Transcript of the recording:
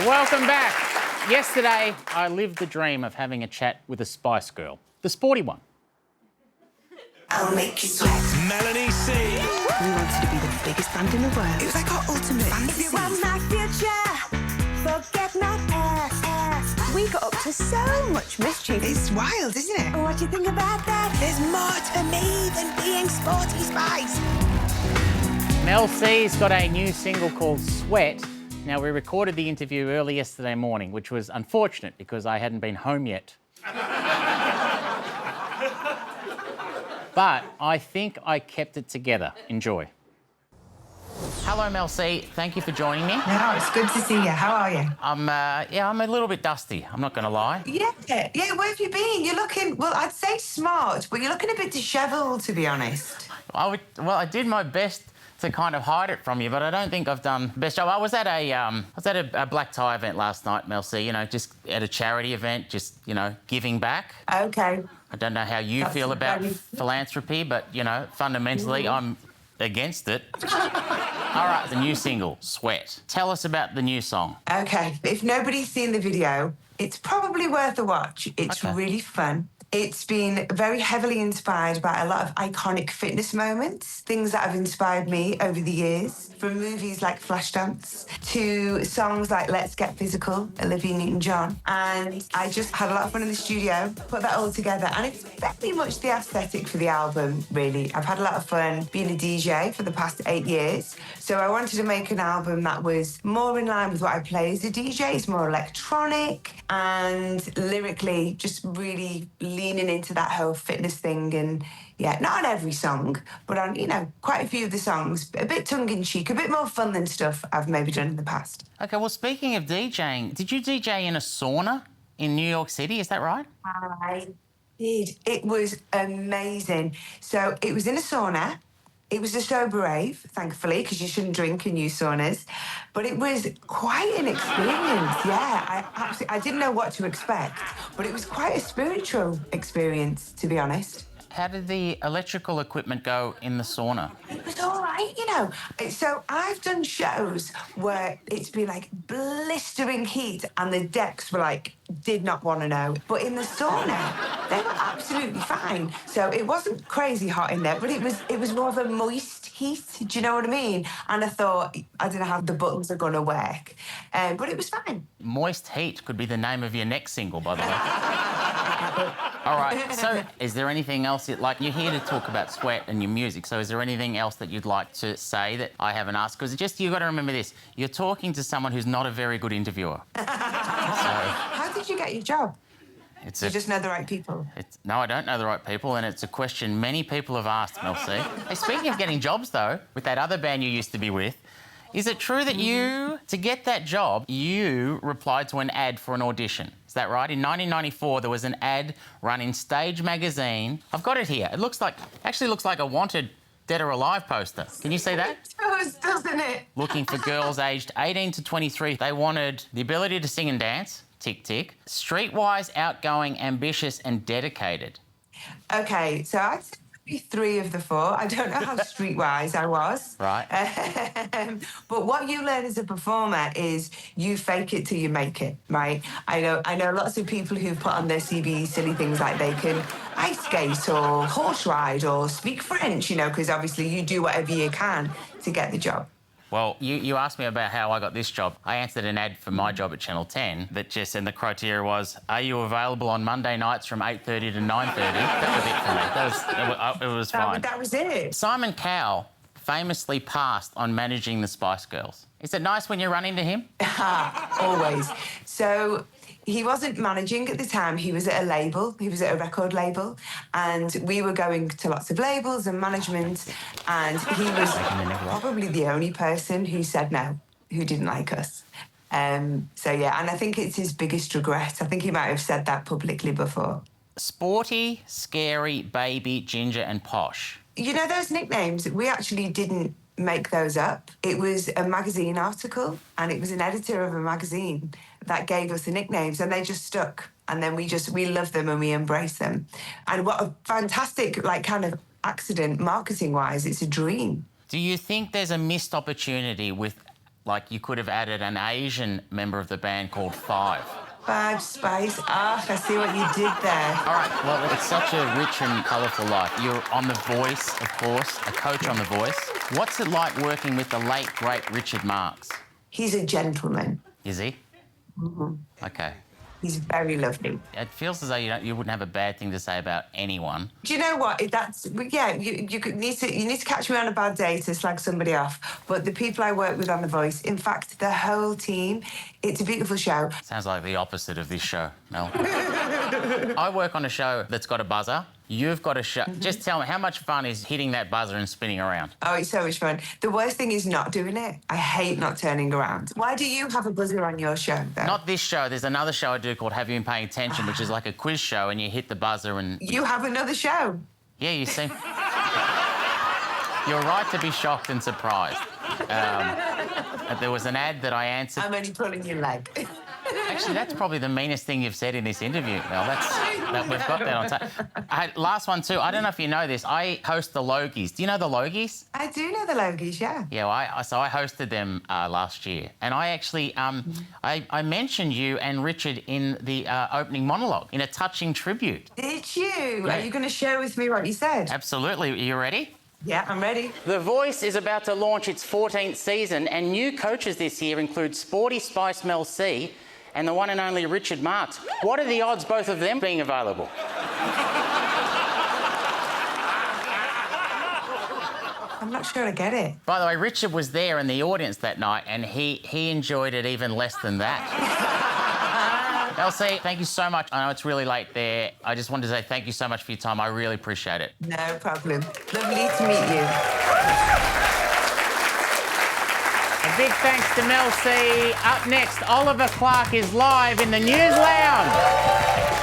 Welcome back. Yesterday, I lived the dream of having a chat with a Spice Girl, the sporty one. I'll make you sweat. Melanie C. We wanted to be the biggest band in the world. It was like our ultimate fantasy. If you want my future, forget my past. We got up to so much mischief. It's wild, isn't it? What do you think about that? There's more to me than being sporty Spice. Mel C's got a new single called Sweat. Now, we recorded the interview early yesterday morning, which was unfortunate because I hadn't been home yet. But I think I kept it together. Enjoy. Hello, Mel C. Thank you for joining me. No, it's good to see you. How are you? I'm a little bit dusty. I'm not going to lie. Yeah. Where have you been? You're looking, well, I'd say smart, but you're looking a bit dishevelled, to be honest. I did my best to kind of hide it from you, but I don't think I've done the best job. I was at a black tie event last night, Mel C. You know, just at a charity event, just giving back. Okay. I don't know how you feel about philanthropy, but fundamentally, I'm against it. All right, the new single, Sweat. Tell us about the new song. Okay. If nobody's seen the video, it's probably worth a watch. It's really fun. It's been very heavily inspired by a lot of iconic fitness moments, things that have inspired me over the years, from movies like Flashdance to songs like Let's Get Physical, Olivia Newton-John. And I just had a lot of fun in the studio, put that all together, and it's very much the aesthetic for the album, really. I've had a lot of fun being a DJ for the past 8 years, so I wanted to make an album that was more in line with what I play as a DJ. It's more electronic and lyrically just really leaning into that whole fitness thing. And not on every song, but on, quite a few of the songs, a bit tongue-in-cheek, a bit more fun than stuff I've maybe done in the past. Okay, well, speaking of DJing, did you DJ in a sauna in New York City? Is that right? I did. It was amazing. So it was in a sauna. It was a sober rave, thankfully, because you shouldn't drink in new saunas. But it was quite an experience, I didn't know what to expect, but it was quite a spiritual experience, to be honest. How did the electrical equipment go in the sauna? It was all right, So I've done shows where it's been like blistering heat and the decks were like, did not want to know. But in the sauna, they were absolutely fine. So it wasn't crazy hot in there, but it was more of a moist heat. Do you know what I mean? And I thought, I don't know how the buttons are going to work. But it was fine. Moist Heat could be the name of your next single, by the way. All right, so is there anything else you're here to talk about Sweat and your music, so is there anything else that you'd like to say that I haven't asked? Because you've got to remember this, you're talking to someone who's not a very good interviewer. How did you get your job? You just know the right people? No, I don't know the right people, and it's a question many people have asked, Mel C. Hey, speaking of getting jobs, though, with that other band you used to be with, is it true that to get that job, you replied to an ad for an audition? Is that right? In 1994, there was an ad run in Stage magazine. I've got it here. It actually looks like a wanted Dead or Alive poster. Can you see that? It does, doesn't it? Looking for girls aged 18 to 23. They wanted the ability to sing and dance, tick, tick, streetwise, outgoing, ambitious and dedicated. Okay, so I'd say 3 of the 4. I don't know how streetwise I was. Right. But what you learn as a performer is you fake it till you make it, right? I know lots of people who've put on their CV silly things like they can ice skate or horse ride or speak French, because obviously you do whatever you can to get the job. Well, you asked me about how I got this job. I answered an ad for my job at Channel 10 and the criteria was, are you available on Monday nights from 8:30 to 9:30? That was it for me. It was fine. That was it. Simon Cowell famously passed on managing the Spice Girls. Is it nice when you run into him? Always. So he wasn't managing at the time. He was at a label. He was at a record label. And we were going to lots of labels and management. And he was probably the only person who said no, who didn't like us. And I think it's his biggest regret. I think he might have said that publicly before. Sporty, scary, baby, ginger and posh. Those nicknames, we actually didn't make those up. It was a magazine article and it was an editor of a magazine that gave us the nicknames and they just stuck. And then we love them and we embrace them. And what a fantastic, kind of accident marketing-wise. It's a dream. Do you think there's a missed opportunity with like you could have added an Asian member of the band called Five. Five Spice. Ah, I see what you did there. All right, well, it's such a rich and colourful life. You're on The Voice, of course, a coach on The Voice. What's it like working with the late, great Richard Marx? He's a gentleman. Is he? Mm-hmm. Okay. He's very lovely. It feels as though you wouldn't have a bad thing to say about anyone. Do you know what? You need to catch me on a bad day to slag somebody off. But the people I work with on The Voice, in fact, the whole team, it's a beautiful show. Sounds like the opposite of this show, Mel. I work on a show that's got a buzzer. You've got a show. Just tell me, how much fun is hitting that buzzer and spinning around? Oh, it's so much fun. The worst thing is not doing it. I hate not turning around. Why do you have a buzzer on your show, though? Not this show. There's another show I do called Have You Been Paying Attention, which is like a quiz show, and you hit the buzzer and... You have another show? Yeah, you see. You're right to be shocked and surprised. There was an ad that I answered... I'm only pulling your leg. Actually, that's probably the meanest thing you've said in this interview, Mel. We've got that on tape. Last one, too. I don't know if you know this. I host the Logies. Do you know the Logies? I do know the Logies, yeah. Yeah, well, so I hosted them last year. And I actually, I mentioned you and Richard in the opening monologue, in a touching tribute. Did you? Yeah. Are you going to share with me what you said? Absolutely. Are you ready? Yeah, I'm ready. The Voice is about to launch its 14th season, and new coaches this year include Sporty Spice Mel C and the one and only Richard Marx. What are the odds both of them being available? I'm not sure I get it. By the way, Richard was there in the audience that night, and he enjoyed it even less than that. Elsie, thank you so much. I know it's really late there. I just wanted to say thank you so much for your time. I really appreciate it. No problem. Lovely to meet you. A big thanks to Mel C. Up next, Oliver Clark is live in the News Lounge.